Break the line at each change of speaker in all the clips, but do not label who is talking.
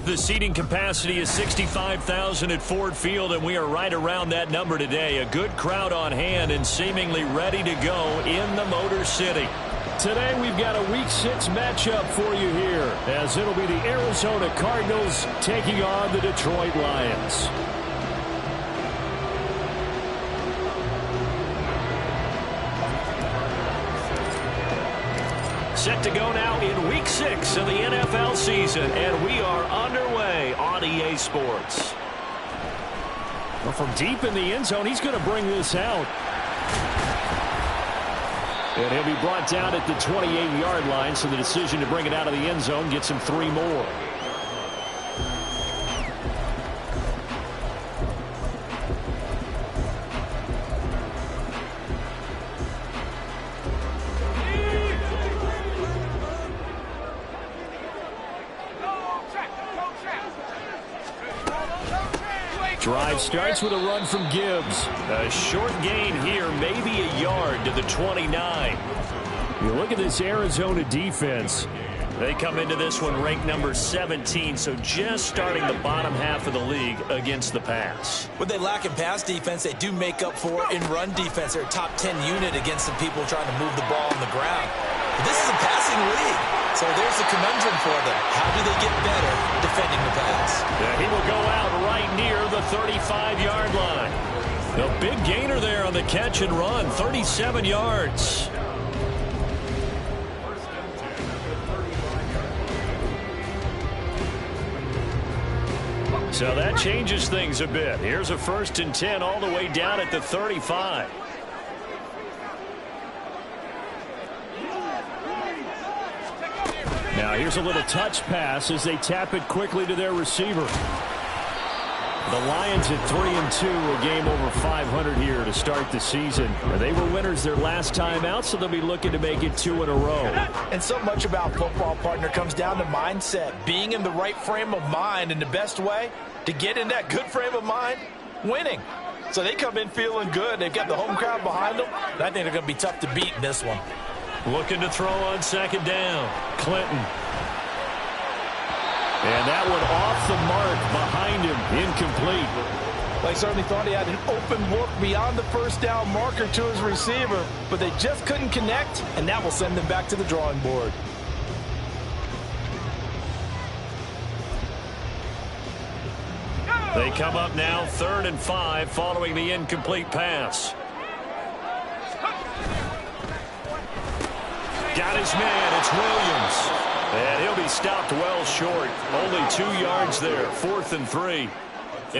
The seating capacity is 65,000 at Ford Field, and we are right around that number today. A good crowd on hand and seemingly ready to go in the Motor City. Today we've got a Week 6 matchup for you here, as it'll be the Arizona Cardinals taking on the Detroit Lions. Set to go now in Week 6 of the NFL season, and we are underway on EA Sports. Well, from deep in the end zone, he's going to bring this out. And he'll be brought down at the 28-yard line, so the decision to bring it out of the end zone gets him 3 more. Drive starts with a run from Gibbs. A short gain here, maybe a yard to the 29. You look at this Arizona defense. They come into this one ranked number 17, so just starting the bottom half of the league against the pass.
What they lack in pass defense, they do make up for in run defense. They're a top 10 unit against some people trying to move the ball on the ground. But this is a passing league, so there's a conundrum for them. How do they get better defending the pass?
Yeah, he will go out right near the 35-yard line. A big gainer there on the catch and run, 37 yards. So that changes things a bit. Here's a 1st and 10 all the way down at the 35. Now here's a little touch pass as they tap it quickly to their receiver. The Lions at 3-2, a game over 500 here to start the season. They were winners their last time out, so they'll be looking to make it 2 in a row.
And so much about football, partner, comes down to mindset. Being in the right frame of mind, and the best way to get in that good frame of mind, winning. So they come in feeling good. They've got the home crowd behind them. And I think they're going to be tough to beat in this one.
Looking to throw on 2nd down. Clinton. And that one off the mark behind him, incomplete.
They certainly thought he had an open look beyond the 1st down marker to his receiver, but they just couldn't connect, and that will send them back to the drawing board.
They come up now 3rd and 5 following the incomplete pass. Got his man, it's Williams. And he'll be stopped well short. Only 2 yards there, 4th and 3.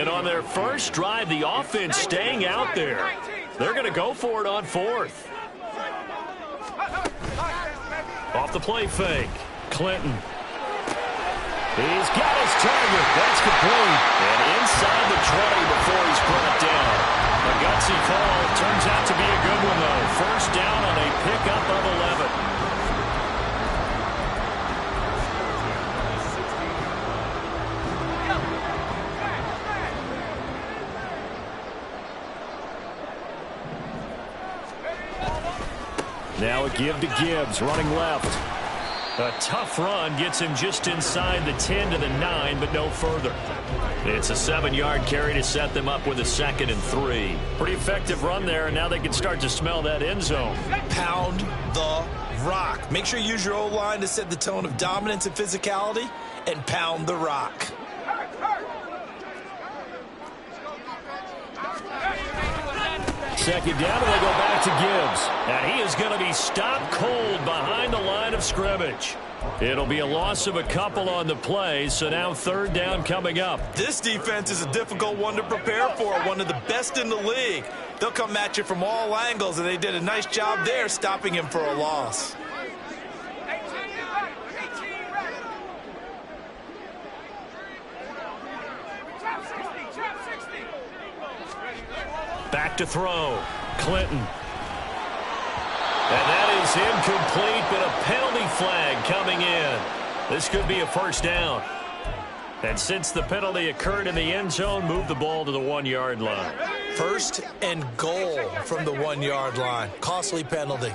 And on their first drive, the offense staying out there. They're going to go for it on 4th. Off the play fake. Clinton. He's got his target. That's complete. And inside the 20 before he's brought down. A gutsy call. Turns out to be a good one, though. 1st down on a pickup of 11. Now a give to Gibbs, running left. A tough run gets him just inside the 10 to the 9, but no further. It's a 7-yard carry to set them up with a 2nd and 3. Pretty effective run there, and now they can start to smell that end zone.
Pound the rock. Make sure you use your O-line to set the tone of dominance and physicality, and pound the rock.
Second down, and they go back to Gibbs. And he is going to be stopped cold behind the line of scrimmage. It'll be a loss of a couple on the play, so now third down coming up.
This defense is a difficult one to prepare for, one of the best in the league. They'll come at you from all angles, and they did a nice job there stopping him for a loss.
Back to throw. Clinton. And that is incomplete, but a penalty flag coming in. This could be a first down. And since the penalty occurred in the end zone, move the ball to the 1-yard line.
First and goal from the 1-yard line. Costly penalty.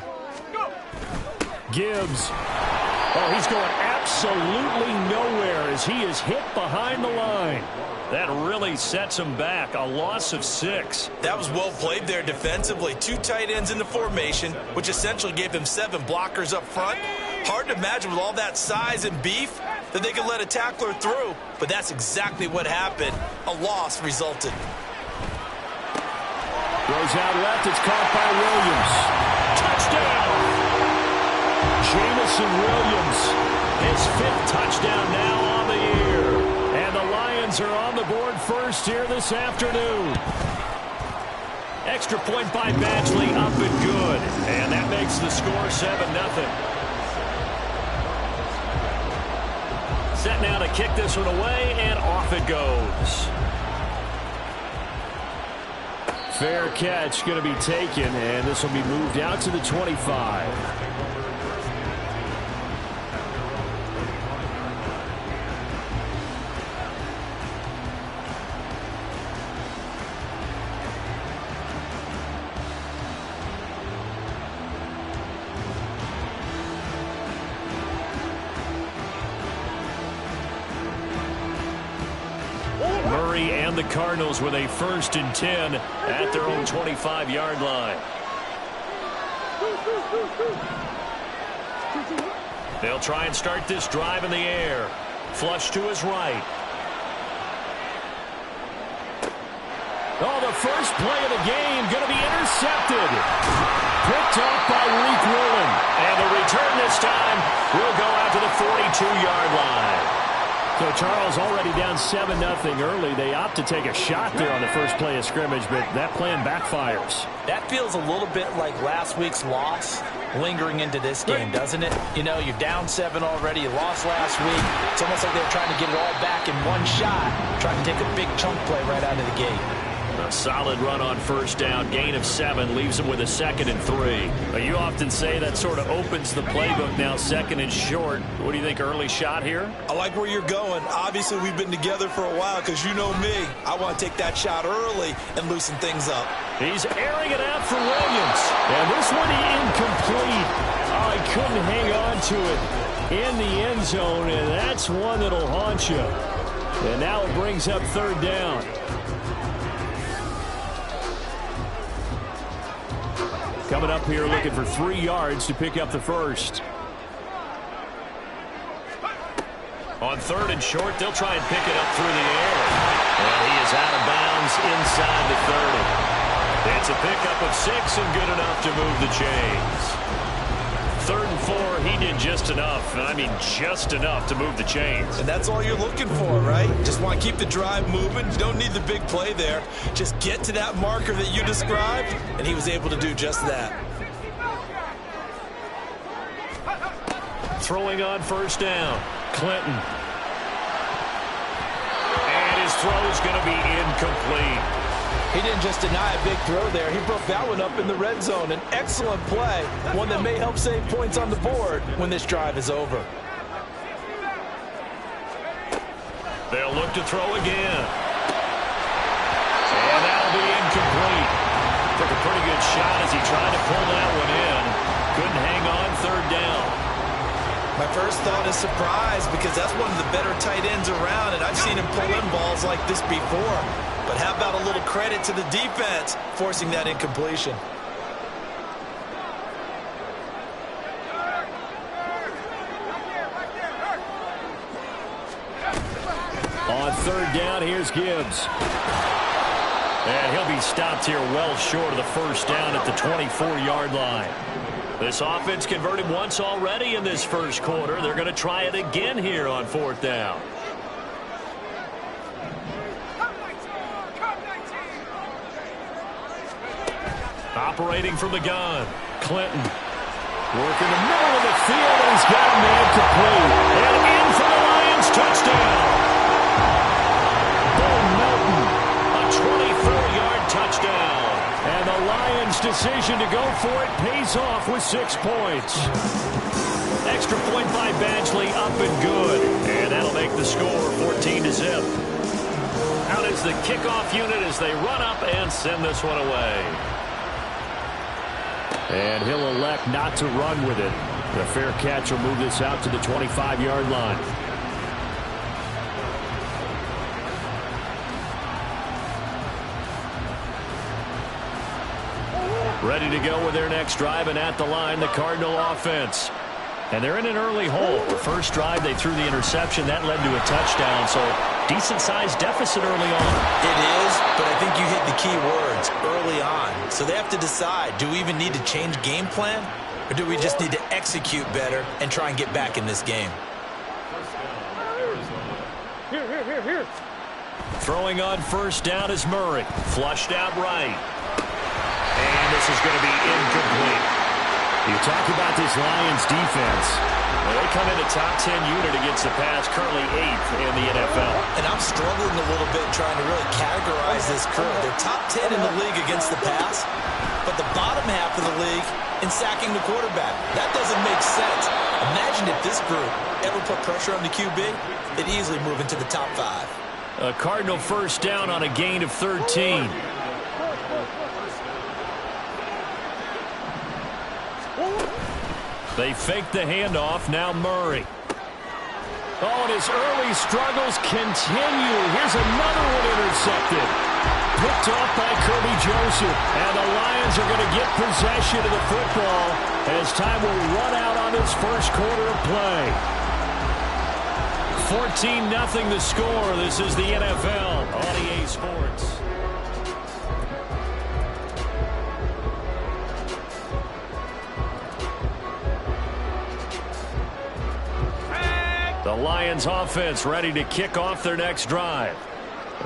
Gibbs. Oh, he's going absolutely nowhere as he is hit behind the line. That really sets him back. A loss of 6.
That was well played there defensively. 2 tight ends in the formation, which essentially gave him 7 blockers up front. Hard to imagine with all that size and beef that they could let a tackler through, but that's exactly what happened. A loss resulted.
Goes out left. It's caught by Williams. Touchdown! Jamison Williams, his 5th touchdown now on the year. And the Lions are on the board first here this afternoon. Extra point by Badgley, up and good. And that makes the score 7-0. Set now to kick this one away, and off it goes. Fair catch going to be taken, and this will be moved out to the 25. And the Cardinals with a 1st and 10 at their own 25-yard line. They'll try and start this drive in the air. Flush to his right. Oh, the first play of the game going to be intercepted. Picked up by Reek Woolen. And the return this time will go out to the 42-yard line. So Charles already down 7-0 early. They opt to take a shot there on the first play of scrimmage, but that plan backfires.
That feels a little bit like last week's loss lingering into this game, doesn't it? You know, you're down 7 already. You lost last week. It's almost like they're trying to get it all back in one shot, trying to take a big chunk play right out of the gate.
A solid run on first down. Gain of 7 leaves them with a 2nd and 3. You often say that sort of opens the playbook now, 2nd and short. What do you think, early shot here?
I like where you're going. Obviously, we've been together for a while because you know me. I want to take that shot early and loosen things up.
He's airing it out for Williams. And this one incomplete. Oh, he couldn't hang on to it in the end zone, and that's one that'll haunt you. And now it brings up 3rd down. Coming up here looking for 3 yards to pick up the first. On 3rd and short, they'll try and pick it up through the air. And he is out of bounds inside the 30. It's a pickup of 6 and good enough to move the chains. 3rd and 4, he did just enough. I mean, just enough to move the chains.
And that's all you're looking for, right? Just want to keep the drive moving. You don't need the big play there. Just get to that marker that you described, and he was able to do just that.
Throwing on first down, Clinton. And his throw is going to be incomplete.
He didn't just deny a big throw there. He broke that one up in the red zone. An excellent play, one that may help save points on the board when this drive is over.
They'll look to throw again. And that'll be incomplete. Took a pretty good shot as he tried to pull that one in. Couldn't hang on 3rd down.
My first thought is surprise because that's one of the better tight ends around, and I've seen him pull in balls like this before. But how about a little credit to the defense forcing that incompletion?
On 3rd down, here's Gibbs. And he'll be stopped here well short of the first down at the 24-yard line. This offense converted once already in this first quarter. They're going to try it again here on 4th down. Operating from the gun, Clinton. Working the middle of the field, and he's got a man complete. And in for the Lions, touchdown. Bo Melton, a 24-yard touchdown. And the Lions' decision to go for it pays off with 6 points. Extra point by Badgley, up and good. And that'll make the score 14-0. Out is the kickoff unit as they run up and send this one away. And he'll elect not to run with it. The fair catch will move this out to the 25-yard line. Ready to go with their next drive, and at the line, the Cardinal offense. And they're in an early hole. The first drive, they threw the interception. That led to a touchdown, so decent-sized deficit early on.
It is, but I think you hit the key words, early on. So they have to decide, do we even need to change game plan, or do we just need to execute better and try and get back in this game?
Here.
Throwing on first down is Murray. Flushed out right. And this is going to be incomplete. You talk about this Lions defense. Well, they come in a top 10 unit against the pass, currently 8th in the NFL.
And I'm struggling a little bit trying to really categorize this crew. They're top 10 in the league against the pass, but the bottom half of the league in sacking the quarterback. That doesn't make sense. Imagine if this group ever put pressure on the QB, they'd easily move into the top 5.
A Cardinal first down on a gain of 13. They fake the handoff. Now Murray. Oh, and his early struggles continue. Here's another one intercepted. Picked off by Kirby Joseph. And the Lions are going to get possession of the football as time will run out on this first quarter of play. 14-0 the score. This is the NFL on EA Sports. The Lions offense ready to kick off their next drive.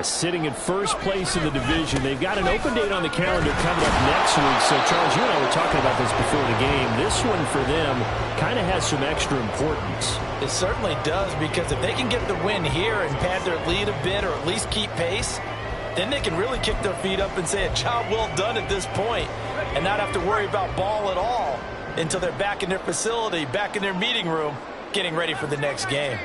Sitting in first place in the division. They've got an open date on the calendar coming up next week. So, Charles, you and I were talking about this before the game. This one for them kind of has some extra importance.
It certainly does, because if they can get the win here and pad their lead a bit or at least keep pace, then they can really kick their feet up and say a job well done at this point and not have to worry about ball at all until they're back in their facility, back in their meeting room, getting ready for the next game.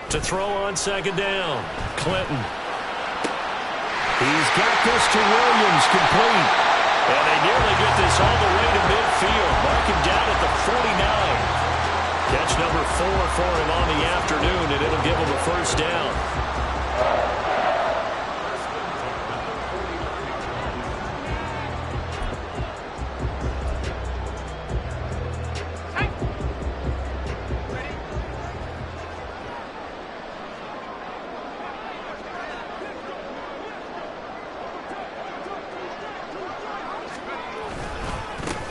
To throw on second down, Clinton. He's got this to Williams, complete. And they nearly get this all the way to midfield. Mark him down at the 49. Catch number 4 for him on the afternoon, and it'll give him a first down.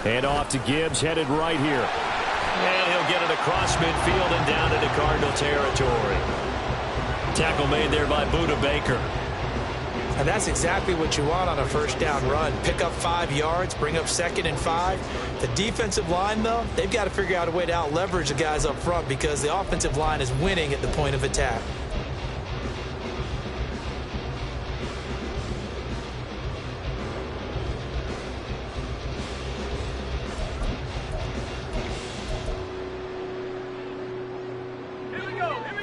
Hand off to Gibbs, headed right here. And he'll get it across midfield and down into Cardinal territory. Tackle made there by Buda Baker.
And that's exactly what you want on a first down run. Pick up 5 yards, bring up second and 5. The defensive line, though, they've got to figure out a way to out-leverage the guys up front because the offensive line is winning at the point of attack.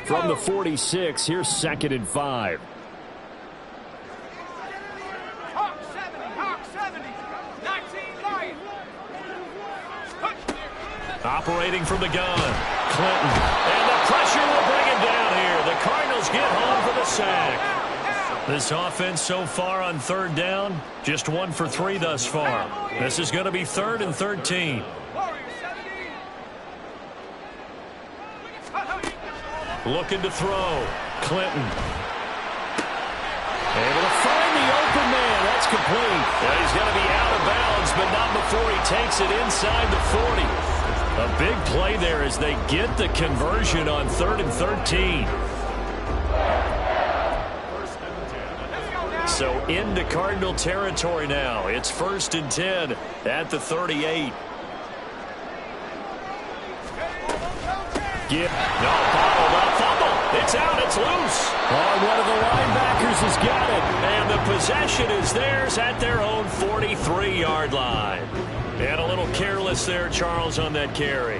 From the 46, here's second and 5.
Hawk 70, 19 Lions.
Operating from the gun, Clinton. And the pressure will bring him down here. The Cardinals get home for the sack. This offense so far on third down, just 1 for 3 thus far. This is going to be 3rd and 13. Looking to throw. Clinton. complete. Yeah, he's going to be out of bounds, but not before he takes it inside the 40. A big play there as they get the conversion on 3rd and 13. So into Cardinal territory now. It's 1st and 10 at the 38. No, bottled up, fumble. It's out, it's loose. Oh, one of the linebackers has got it. And the possession is theirs at their own 43-yard line. And a little careless there, Charles, on that carry.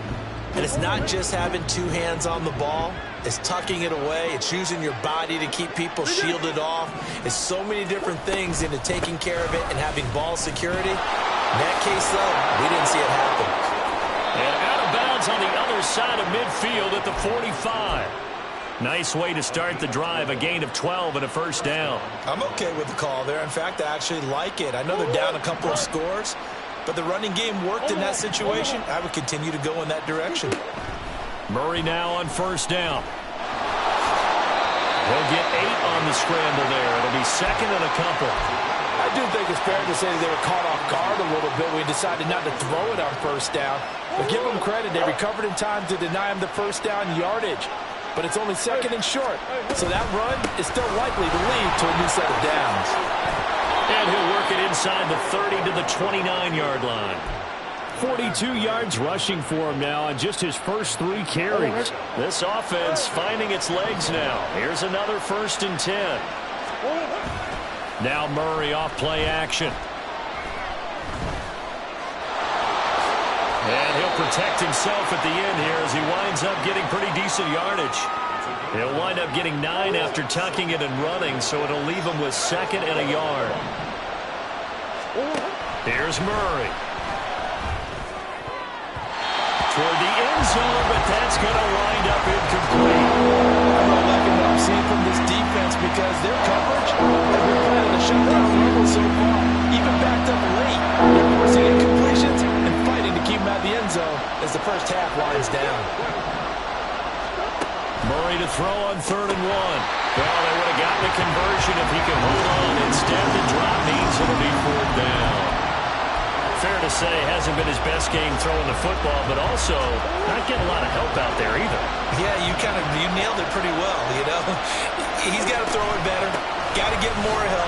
And it's not just having two hands on the ball. It's tucking it away. It's using your body to keep people shielded off. It's so many different things into taking care of it and having ball security. In that case, though, we didn't see it happen.
And out of bounds on the other side of midfield at the 45. Nice way to start the drive, a gain of 12 and a first down.
I'm okay with the call there. In fact, I actually like it. I know they're down a couple of scores, but the running game worked in that situation. I would continue to go in that direction.
Murray now on first down. He'll get 8 on the scramble there. It'll be 2nd and a couple.
I do think it's fair to say they were caught off guard a little bit when we decided not to throw it on first down. But give them credit. They recovered in time to deny him the first down yardage. But it's only 2nd and short. So that run is still likely to lead to a new set of downs.
And he'll work it inside the 30 to the 29-yard line. 42 yards rushing for him now on just his first 3 carries. This offense finding its legs now. Here's another 1st and 10. Now Murray off play action. And he'll protect himself at the end here as he winds up getting pretty decent yardage. He'll wind up getting 9 after tucking it and running, so it'll leave him with 2nd and a yard. Here's Murray. Toward the end zone, but that's going to wind up incomplete.
I'm not liking what I'm seeing from this defense because their coverage has been playing at a shutdown level so far. Even backed up late, they're forcing incompletions and fighting to keep them out of the end zone as the first half winds down.
Murray to throw on 3rd and 1. Well, they would have gotten the conversion if he could hold on. Instead, the drop means it'll be 4th down. Fair to say, hasn't been his best game throwing the football, but also not getting a lot of help out there either.
Yeah, you nailed it pretty well, you know. He's got to throw it better. Got to get more help.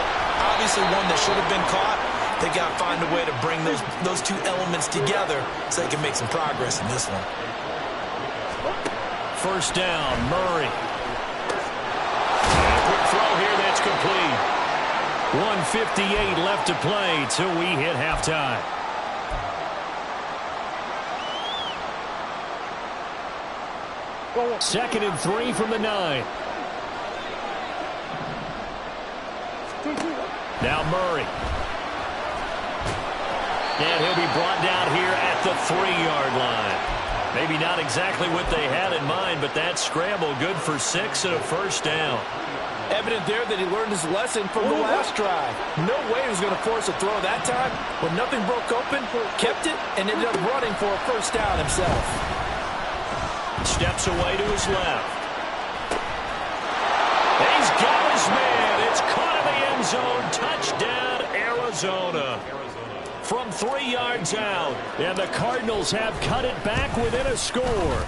Obviously one that should have been caught. They got to find a way to bring those two elements together so they can make some progress in this one.
First down, Murray. And a quick throw here that's complete. 1:58 left to play till we hit halftime. Second and 3 from the 9. Now Murray. And he'll be brought down here at the 3-yard line. Maybe not exactly what they had in mind, but that scramble good for 6 and a first down.
Evident there that he learned his lesson from the last drive. No way he was going to force a throw that time. When nothing broke open, kept it, and ended up running for a first down himself.
Steps away to his left. He's got his man. It's caught in the end zone. Touchdown, Arizona. From 3 yards out, and the Cardinals have cut it back within a score.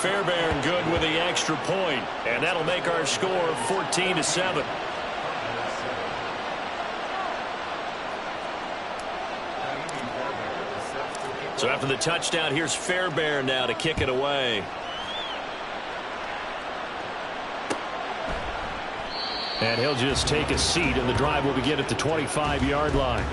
Fairbairn good with the extra point, and that'll make our score 14-7. So after the touchdown, here's Fairbairn now to kick it away. And he'll just take a seat, and the drive will begin at the 25-yard line.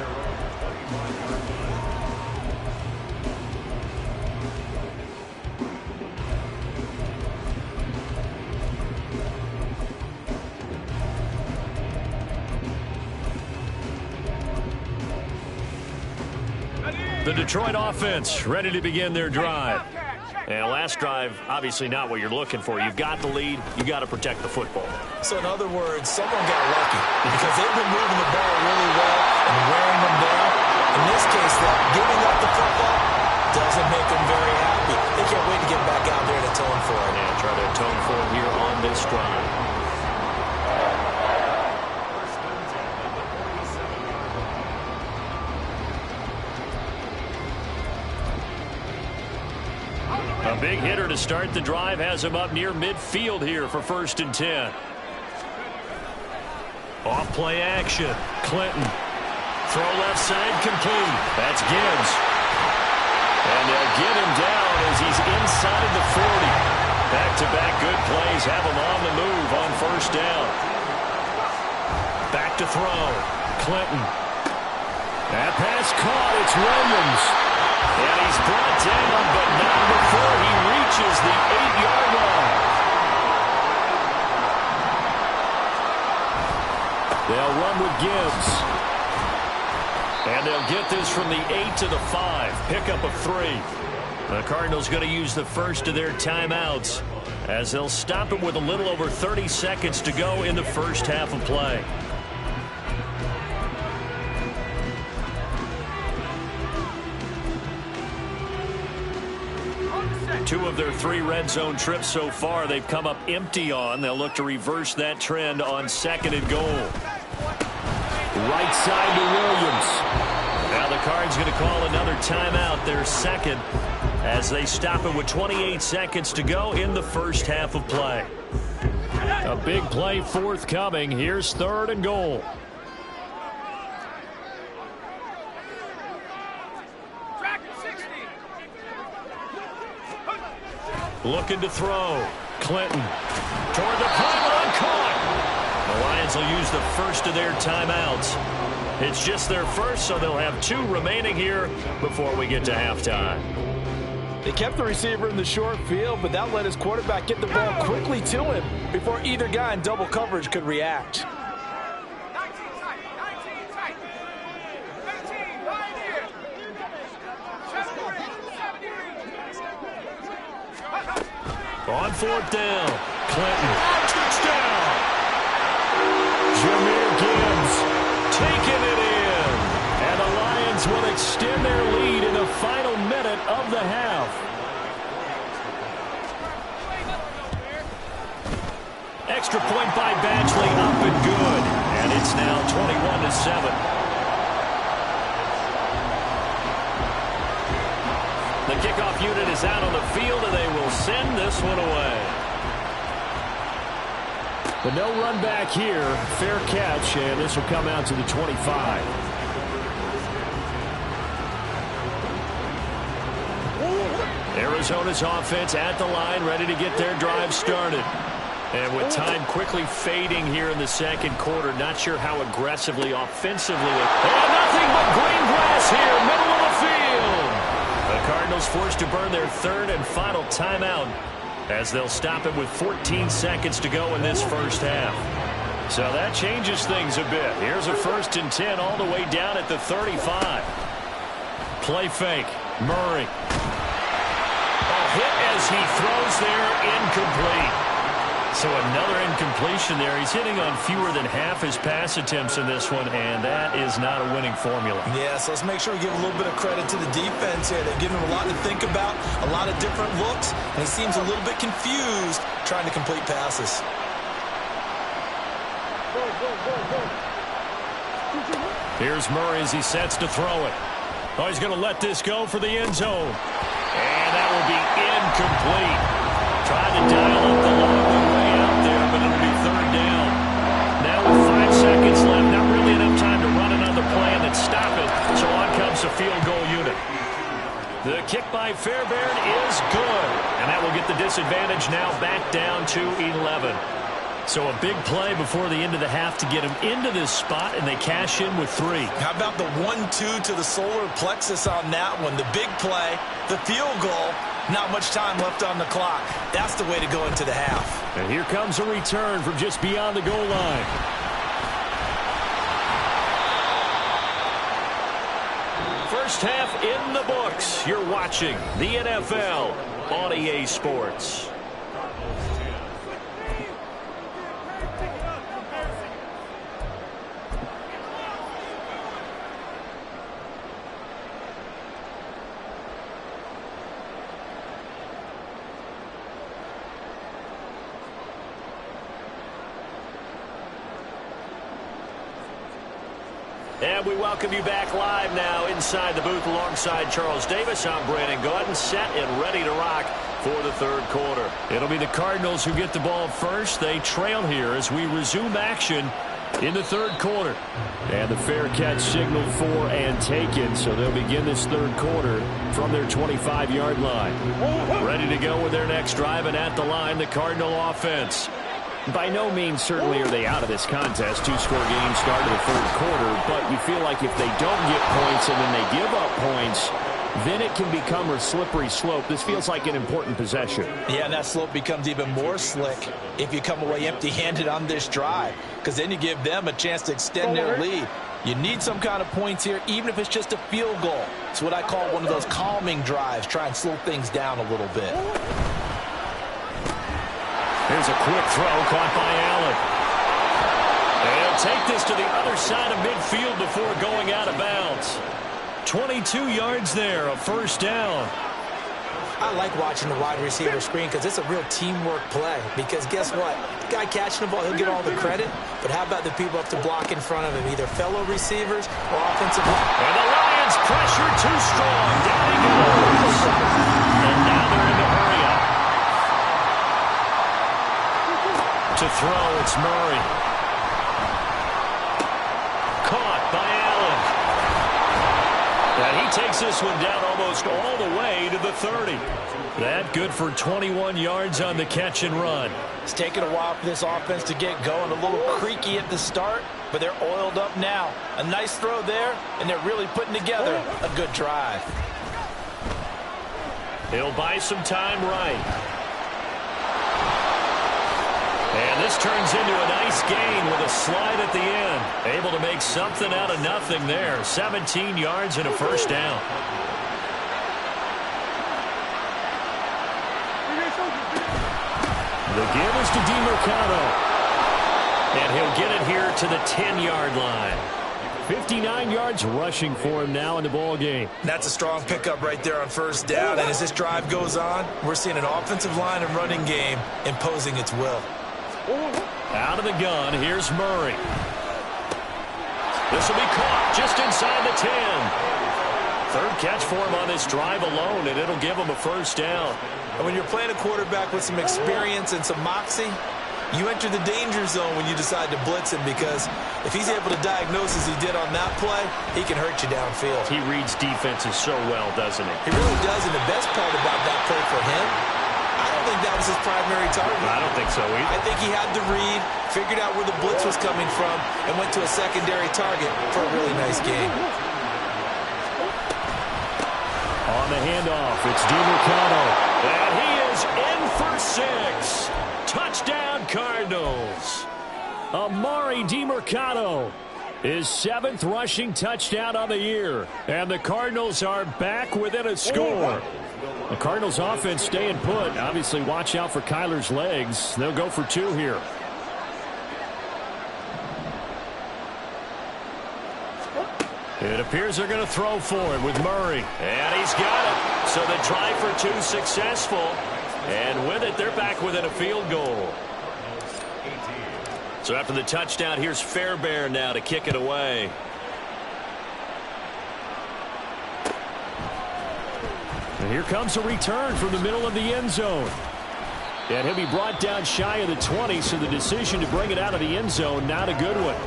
The Detroit offense ready to begin their drive. And last drive, obviously not what you're looking for. You've got the lead. You got to protect the football.
So in other words, someone got lucky because they've been moving the ball really well and wearing them down. In this case, though, giving up the football doesn't make them very happy. They can't wait to get back out there and atone for it.
And try to atone for it here on this drive. A big hitter to start the drive has him up near midfield here for 1st and 10. Off play action. Clinton. Throw left side complete. That's Gibbs. And they'll get him down as he's inside the 40. Back-to-back good plays have him on the move on 1st down. Back to throw. Clinton. That pass caught. It's Williams. And he's brought down, but not before he reaches the 8-yard line. They'll run with Gibbs. And they'll get this from the 8 to the 5. Pickup of 3. The Cardinals going to use the first of their timeouts as they'll stop it with a little over 30 seconds to go in the first half of play. Two of their 3 red zone trips so far they've come up empty on. They'll look to reverse that trend on 2nd and goal. Right side to Williams. Now the Cards going to call another timeout, their 2nd, as they stop it with 28 seconds to go in the first half of play. A big play forthcoming. Here's 3rd and goal. Looking to throw. Clinton toward the pylon, caught. The Lions will use the first of their timeouts. It's just their first, so they'll have 2 remaining here before we get to halftime.
They kept the receiver in the short field, but that let his quarterback get the ball quickly to him before either guy in double coverage could react.
19 tight, 19 tight. 15 right here. 70
On 4th down, Clinton. Touchdown! Jahmyr Gibbs taking it in. And the Lions will extend their lead in the final minute of the half. Extra point by Badgley, up and good. And it's now 21-7. The kickoff unit is out on the field, and they will send this one away. But no run back here. Fair catch, and this will come out to the 25. Arizona's offense at the line, ready to get their drive started. And with time quickly fading here in the 2nd quarter, not sure how aggressively, offensively. And nothing but green grass here, middle of the field. The Cardinals forced to burn their 3rd and final timeout as they'll stop it with 14 seconds to go in this first half. So that changes things a bit. Here's a 1st and 10 all the way down at the 35. Play fake. Murray. A hit as he throws there, incomplete. So another incompletion there. He's hitting on fewer than half his pass attempts in this one, and that is not a winning formula.
Yeah, so let's make sure we give a little bit of credit to the defense here. They've given him a lot to think about, a lot of different looks, and he seems a little bit confused trying to complete passes.
Here's Murray as he sets to throw it. Oh, he's going to let this go for the end zone. And that will be incomplete. Trying to dial up the long way out there, but it'll be 3rd down. Now with 5 seconds left, not really enough time to run another play and then stop it. So on comes the field goal unit. The kick by Fairbairn is good. And that will get the disadvantage now back down to 11. So a big play before the end of the half to get him into this spot, and they cash in with 3.
How about the 1-2 to the solar plexus on that one? The big play, the field goal, not much time left on the clock. That's the way to go into the half.
And here comes a return from just beyond the goal line. First half in the books. You're watching the NFL on EA Sports. And we welcome you back live now inside the booth alongside Charles Davis. I'm Brandon Gaudin, set and ready to rock for the third quarter. It'll be the Cardinals who get the ball first. They trail here as we resume action in the third quarter. And the fair catch signaled for and taken, so they'll begin this third quarter from their 25-yard line. Ready to go with their next drive, and at the line, the Cardinal offense. By no means certainly are they out of this contest. Two-score game start of the third quarter, but you feel like if they don't get points and then they give up points, then it can become a slippery slope. This feels like an important possession.
Yeah, and that slope becomes even more slick if you come away empty-handed on this drive, because then you give them a chance to extend their lead. You need some kind of points here, even if it's just a field goal. It's what I call one of those calming drives. Try and slow things down a little bit.
Here's a quick throw caught by Allen. They'll take this to the other side of midfield before going out of bounds. 22 yards there, a first down.
I like watching the wide receiver screen because it's a real teamwork play. Because guess what? The guy catching the ball, he'll get all the credit. But how about the people up to block in front of him, either fellow receivers or offensive line?
And the Lions pressure too strong. Down he goes. And now they're in the hurry up. To throw, it's Murray. Caught by Allen. And he takes this one down almost all the way to the 30. That good for 21 yards on the catch and run.
It's taken a while for this offense to get going. A little creaky at the start, but they're oiled up now. A nice throw there, and they're really putting together a good drive.
He'll buy some time right. And this turns into a nice gain with a slide at the end. Able to make something out of nothing there. 17 yards and a first down. The give is to DeMercado. And he'll get it here to the 10-yard line. 59 yards rushing for him now in the ball game.
That's a strong pickup right there on first down. And as this drive goes on, we're seeing an offensive line and running game imposing its will.
Out of the gun, here's Murray. This will be caught just inside the 10. Third catch for him on this drive alone, and it'll give him a first down.
And when you're playing a quarterback with some experience and some moxie, you enter the danger zone when you decide to blitz him, because if he's able to diagnose as he did on that play, he can hurt you downfield.
He reads defenses so well, doesn't he?
He really does, and the best part about that play for him, I don't think that was his primary target.
I don't think so either.
I think he had the read, figured out where the blitz was coming from, and went to a secondary target for a really nice game.
On the handoff, it's DeMercado. And he is in for 6. Touchdown, Cardinals. Amari DeMercado, his 7th rushing touchdown of the year. And the Cardinals are back within a score. The Cardinals offense staying put. Obviously, watch out for Kyler's legs. They'll go for 2 here. It appears they're going to throw for it with Murray. And he's got it. So the try for 2 successful. And with it, they're back within a field goal. So after the touchdown, here's Fairbairn now to kick it away. And here comes a return from the middle of the end zone. And he'll be brought down shy of the 20, so the decision to bring it out of the end zone, not a good one.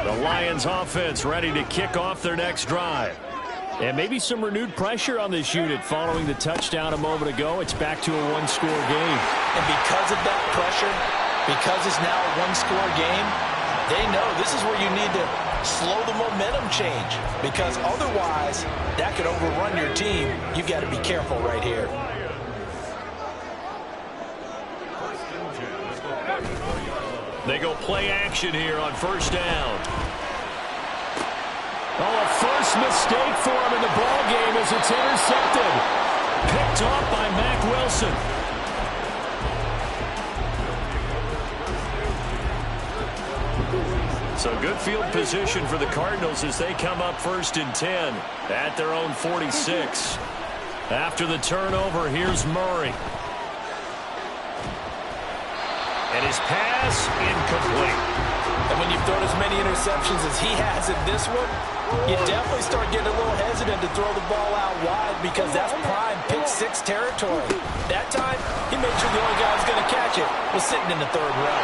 The Lions offense ready to kick off their next drive. And maybe some renewed pressure on this unit following the touchdown a moment ago. It's back to a one-score game.
And because of that pressure, because it's now a one-score game, they know this is where you need to slow the momentum change, because otherwise that could overrun your team. You've got to be careful right here.
They go play action here on first down. Oh, a first mistake for him in the ball game as it's intercepted. Picked off by Mack Wilson. So good field position for the Cardinals as they come up 1st and 10 at their own 46. After the turnover, here's Murray. And his pass incomplete.
And when you've thrown as many interceptions as he has in this one, you definitely start getting a little hesitant to throw the ball out wide because that's prime pick-6 territory. That time, he made sure the only guy who was going to catch it was sitting in the third row.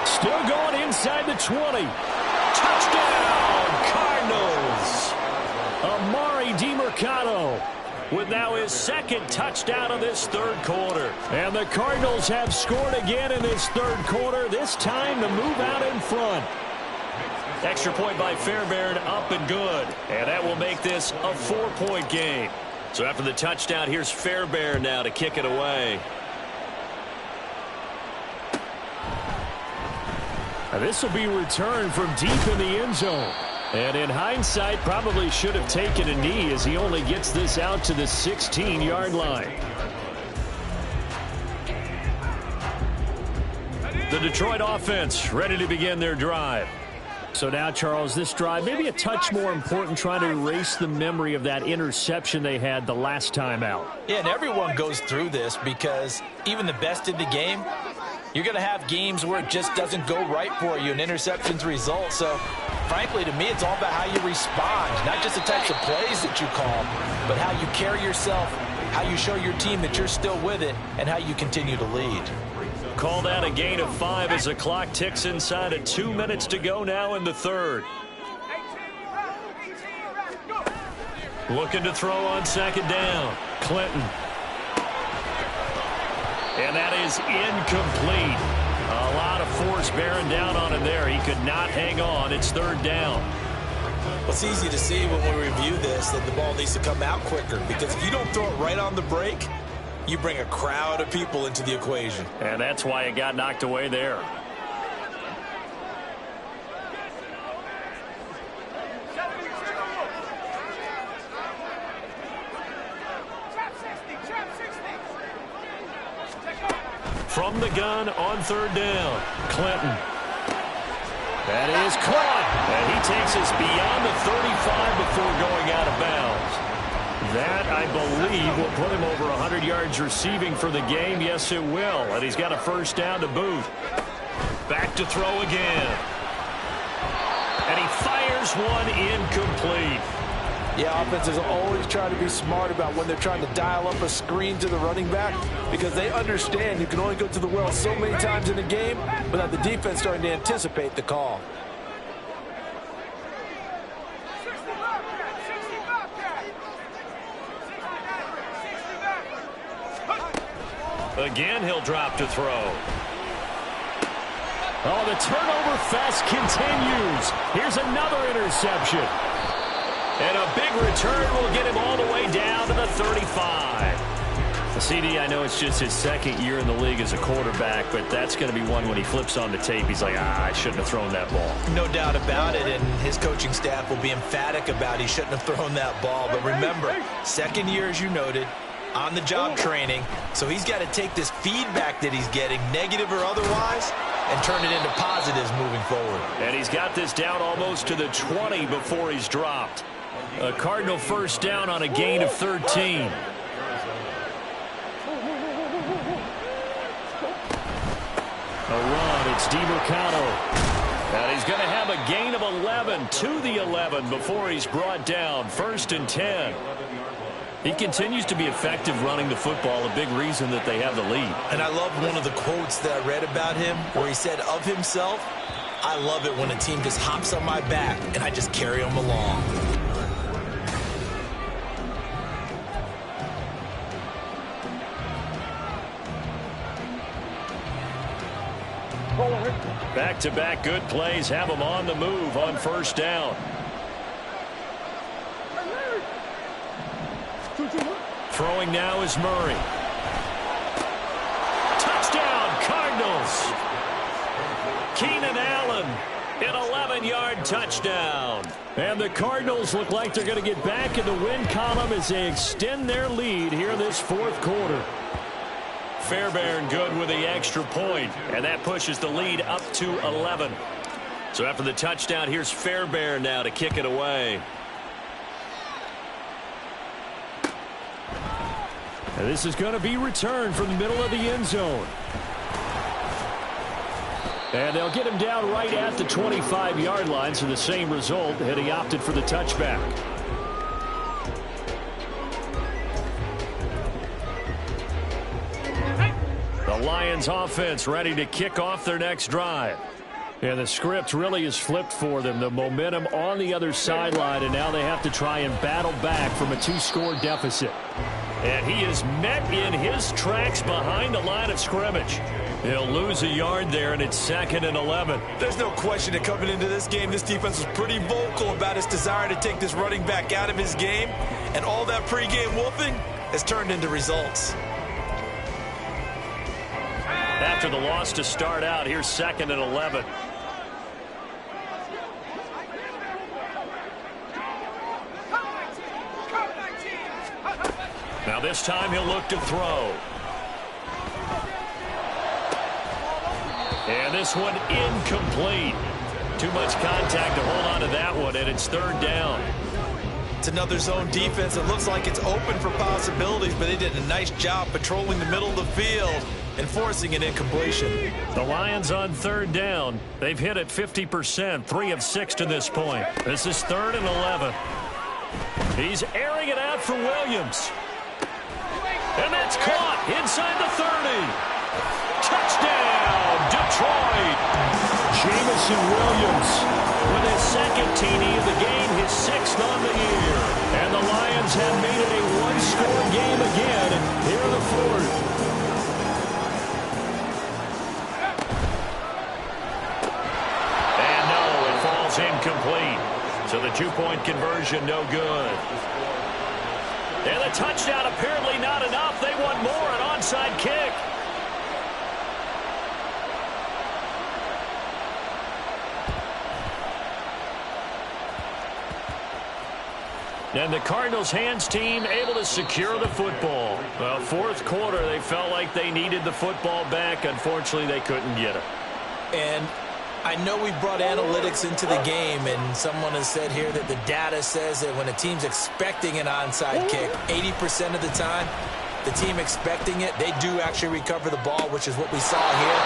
Still going inside the 20. Touchdown, Cardinals. Amari DiMercato with now his second touchdown of this third quarter. And the Cardinals have scored again in this third quarter, this time to move out in front. Extra point by Fairbairn, up and good. And that will make this a 4-point game. So after the touchdown, here's Fairbairn now to kick it away. And this will be returned from deep in the end zone. And in hindsight, probably should have taken a knee as he only gets this out to the 16-yard line. The Detroit offense ready to begin their drive. So now, Charles, this drive maybe a touch more important, trying to erase the memory of that interception they had the last time out.
Yeah, and everyone goes through this because even the best in the game, you're going to have games where it just doesn't go right for you and interceptions result. So, frankly, to me, it's all about how you respond, not just the types of plays that you call, but how you carry yourself, how you show your team that you're still with it, and how you continue to lead.
Call that a gain of 5 as the clock ticks inside of 2 minutes to go now in the third. Looking to throw on second down. Clinton. And that is incomplete. A lot of force bearing down on him there. He could not hang on. It's third down.
Well, it's easy to see when we review this that the ball needs to come out quicker, because if you don't throw it right on the break, you bring a crowd of people into the equation.
And that's why it got knocked away there. From the gun on third down, Clinton. That is caught. And he takes us beyond the 35 before going out of bounds. That, I believe, will put him over 100 yards receiving for the game. Yes, it will. And he's got a first down to boot. Back to throw again. And he fires one incomplete.
Yeah, offenses always try to be smart about when they're trying to dial up a screen to the running back, because they understand you can only go to the well so many times in a game without the defense starting to anticipate the call.
Again, he'll drop to throw. Oh, the turnover fest continues. Here's another interception. And a big return will get him all the way down to the 35. The CD, I know it's just his second year in the league as a quarterback, but that's going to be one when he flips on the tape. He's like, I shouldn't have thrown that ball.
No doubt about it, and his coaching staff will be emphatic about he shouldn't have thrown that ball. But remember, second year, as you noted, on-the-job training, so he's got to take this feedback that he's getting, negative or otherwise, and turn it into positives moving forward.
And he's got this down almost to the 20 before he's dropped. A Cardinal first down on a gain of 13. A run, it's DiMercato. And he's going to have a gain of 11 to the 11 before he's brought down. First and 10. He continues to be effective running the football, a big reason that they have the lead.
And I love one of the quotes that I read about him where he said of himself, I love it when a team just hops on my back and I just carry them along.
Back-to-back good plays have him on the move on first down. Throwing now is Murray. Touchdown, Cardinals. Keenan Allen, an 11-yard touchdown. And the Cardinals look like they're going to get back in the win column as they extend their lead here in this fourth quarter. Fairbairn good with the extra point, and that pushes the lead up to 11. So after the touchdown, here's Fairbairn now to kick it away. And this is going to be returned from the middle of the end zone. And they'll get him down right at the 25-yard line, so the same result, and he opted for the touchback. The Lions offense ready to kick off their next drive. And the script really is flipped for them. The momentum on the other sideline, and now they have to try and battle back from a 2-score deficit. And he is met in his tracks behind the line of scrimmage. He'll lose a yard there, and it's 2nd and 11.
There's no question that coming into this game, this defense was pretty vocal about its desire to take this running back out of his game. And all that pregame wolfing has turned into results.
After the loss to start out, here's 2nd and 11. Now this time he'll look to throw. And this one incomplete. Too much contact to hold on to that one, and it's 3rd down.
It's another zone defense. It looks like it's open for possibilities, but they did a nice job patrolling the middle of the field and forcing an incompletion.
The Lions on 3rd down. They've hit it 50%, 3 of 6 to this point. This is 3rd and 11. He's airing it out for Williams. And that's caught inside the 30. Touchdown, Detroit. Jamison Williams with his 2nd TD of the game, his 6th on the year. And the Lions have made it a 1-score game again here in the 4th. And no, it falls incomplete. So the 2-point conversion no good. And the touchdown apparently not enough. They want more, an onside kick. And the Cardinals hands team able to secure the football. Well, 4th quarter, they felt like they needed the football back. Unfortunately, they couldn't get it.
And I know we brought analytics into the game, and someone has said here that the data says that when a team's expecting an onside kick, 80% of the time, the team expecting it, they do actually recover the ball, which is what we saw here.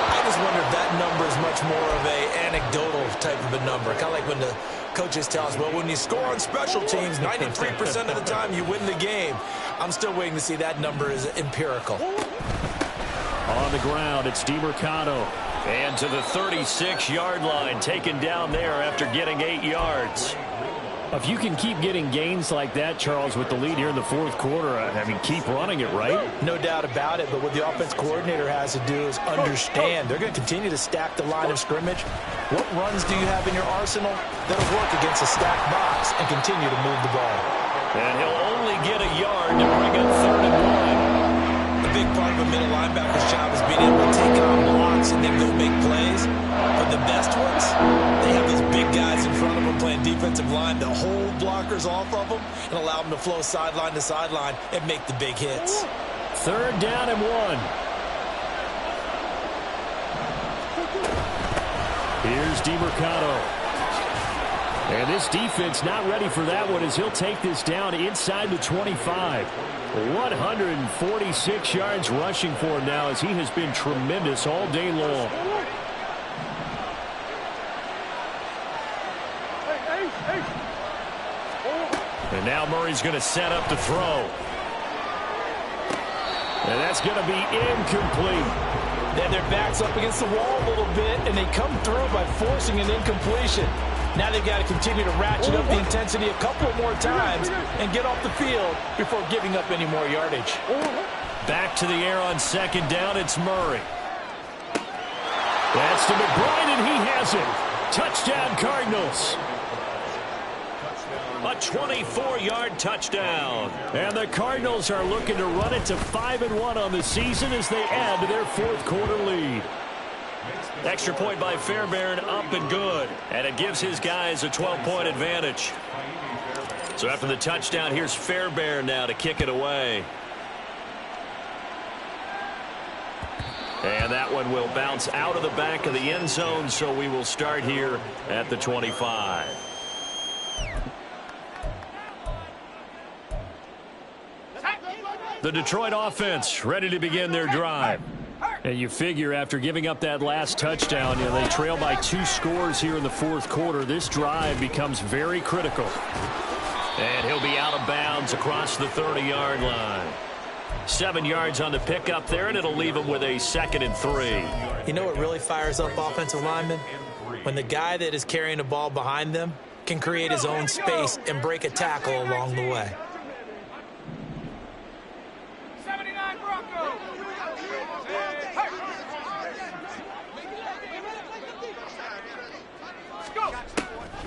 I just wonder if that number is much more of a anecdotal type of a number. Kind of like when the coaches tell us, well, when you score on special teams, 93% of the time you win the game. I'm still waiting to see that number is empirical.
On the ground, it's DeMercado. And to the 36-yard line, taken down there after getting 8 yards. If you can keep getting gains like that, Charles, with the lead here in the 4th quarter, I mean, keep running it, right?
No doubt about it, but what the offense coordinator has to do is understand they're going to continue to stack the line of scrimmage. What runs do you have in your arsenal that'll work against a stacked box and continue to move the ball?
And he'll only get a yard to bring up 3rd and 1.
A big part of a middle linebacker's job is being able to take on blocks and then go make plays. But the best ones, they have those big guys in front of them playing defensive line to hold blockers off of them and allow them to flow sideline to sideline and make the big hits.
3rd down and 1. Here's DeMercado. And this defense not ready for that one as he'll take this down inside the 25. 146 yards rushing for him now as he has been tremendous all day long. And now Murray's going to set up to throw. And that's going to be incomplete.
Then their back's up against the wall a little bit, and they come through by forcing an incompletion. Now they've got to continue to ratchet up the intensity a couple more times and get off the field before giving up any more yardage.
Back to the air on 2nd down, it's Murray. That's to McBride, and he has it. Touchdown, Cardinals. A 24-yard touchdown. And the Cardinals are looking to run it to 5-1 on the season as they add to their 4th quarter lead. Extra point by Fairbairn, up and good. And it gives his guys a 12-point advantage. So after the touchdown, here's Fairbairn now to kick it away. And that one will bounce out of the back of the end zone, so we will start here at the 25. The Detroit offense ready to begin their drive. And you figure after giving up that last touchdown, they trail by 2 scores here in the fourth quarter. This drive becomes very critical. And he'll be out of bounds across the 30-yard line. 7 yards on the pickup there, and it'll leave him with a 2nd and 3.
You know what really fires up offensive linemen? When the guy that is carrying the ball behind them can create his own space and break a tackle along the way.
79 Broncos.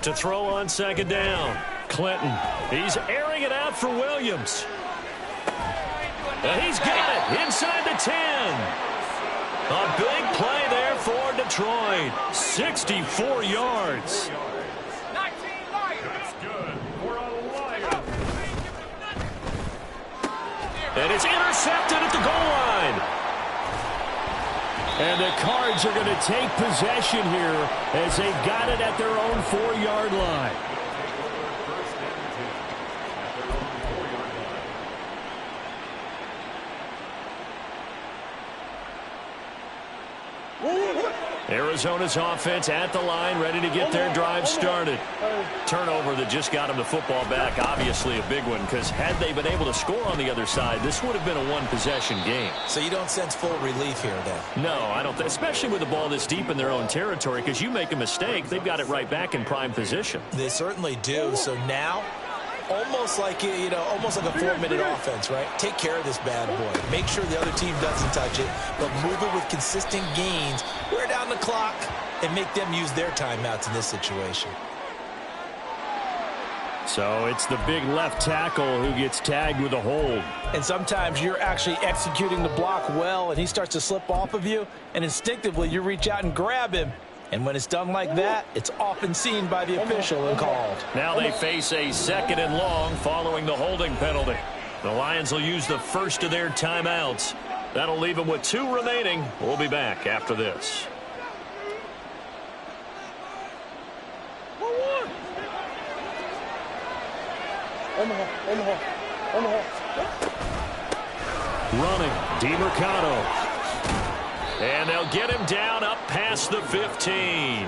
To throw on 2nd down, Clinton. He's airing it out for Williams. And he's got it inside the 10. A big play there for Detroit. 64 yards.
19 Lions.
And it's intercepted at the goal line. And the Cards are going to take possession here as they've got it at their own 4-yard line. Arizona's offense at the line, ready to get their drive started. Turnover that just got them the football back, obviously a big one, because had they been able to score on the other side, this would have been a one-possession game.
So you don't sense full relief here, then?
No, I don't, especially with the ball this deep in their own territory, because you make a mistake, they've got it right back in prime position.
They certainly do. So now, almost like almost like a 4-minute offense, right? Take care of this bad boy. Make sure the other team doesn't touch it, but move it with consistent gains. Wear down the clock and make them use their timeouts in this situation.
So it's the big left tackle who gets tagged with a hold.
And sometimes you're actually executing the block well, and he starts to slip off of you, and instinctively you reach out and grab him. And when it's done like that, it's often seen by the official and called.
Now they face a 2nd and long following the holding penalty. The Lions will use the first of their timeouts. That'll leave them with 2 remaining. We'll be back after this. Running, DeMercado. And they'll get him down up past the 15.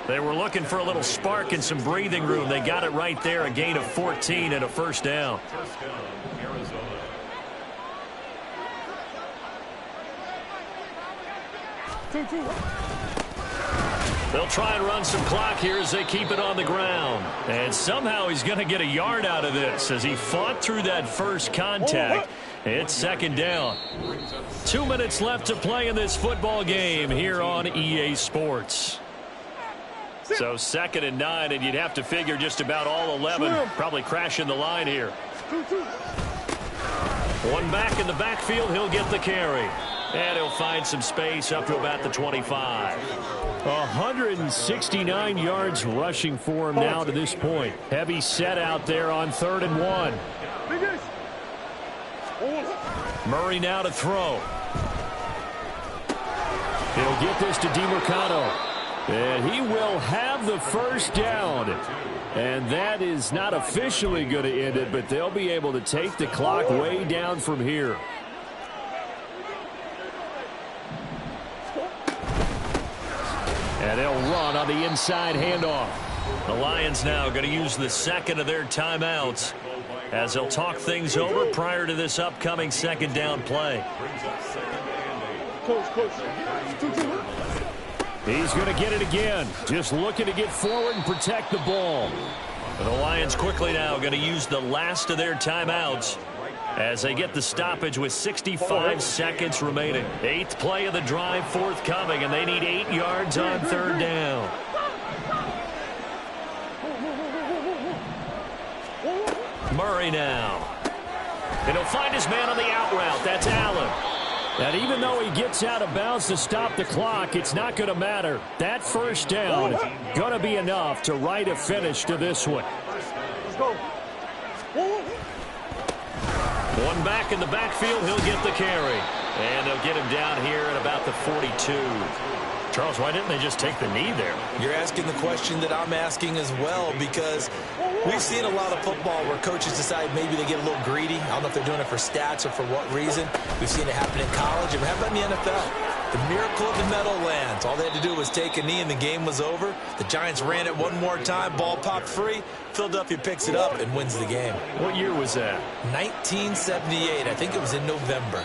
They were looking for a little spark and some breathing room. They got it right there, a gain of 14 and a first down. They'll try and run some clock here as they keep it on the ground. And somehow he's going to get a yard out of this as he fought through that first contact. It's 2nd down. 2 minutes left to play in this football game here on EA Sports. So 2nd and 9, and you'd have to figure just about all 11 probably crashing the line here. One back in the backfield, he'll get the carry. And he'll find some space up to about the 25. 169 yards rushing for him now to this point. Heavy set out there on 3rd and 1. Murray now to throw. He'll get this to DeMercado. And he will have the first down. And that is not officially going to end it, but they'll be able to take the clock way down from here. And they'll run on the inside handoff. The Lions now going to use the 2nd of their timeouts as they'll talk things over prior to this upcoming 2nd down play. He's going to get it again. Just looking to get forward and protect the ball. And the Lions quickly now going to use the last of their timeouts as they get the stoppage with 65 seconds remaining. 8th play of the drive forthcoming, and they need 8 yards on 3rd down. Murray now. And he'll find his man on the out route. That's Allen. And even though he gets out of bounds to stop the clock, it's not going to matter. That first down going to be enough to write a finish to this one.
Let's go.
One back in the backfield, he'll get the carry. And they'll get him down here at about the 42. Charles, why didn't they just take the knee there?
You're asking the question that I'm asking as well, because we've seen a lot of football where coaches decide maybe they get a little greedy. I don't know if they're doing it for stats or for what reason. We've seen it happen in college. And how about in the NFL?
The miracle of the Meadowlands. All they had to do was take a knee and the game was over. The Giants ran it one more time. Ball popped free. Philadelphia picks it up and wins the game.
What year was that?
1978. I think it was in November.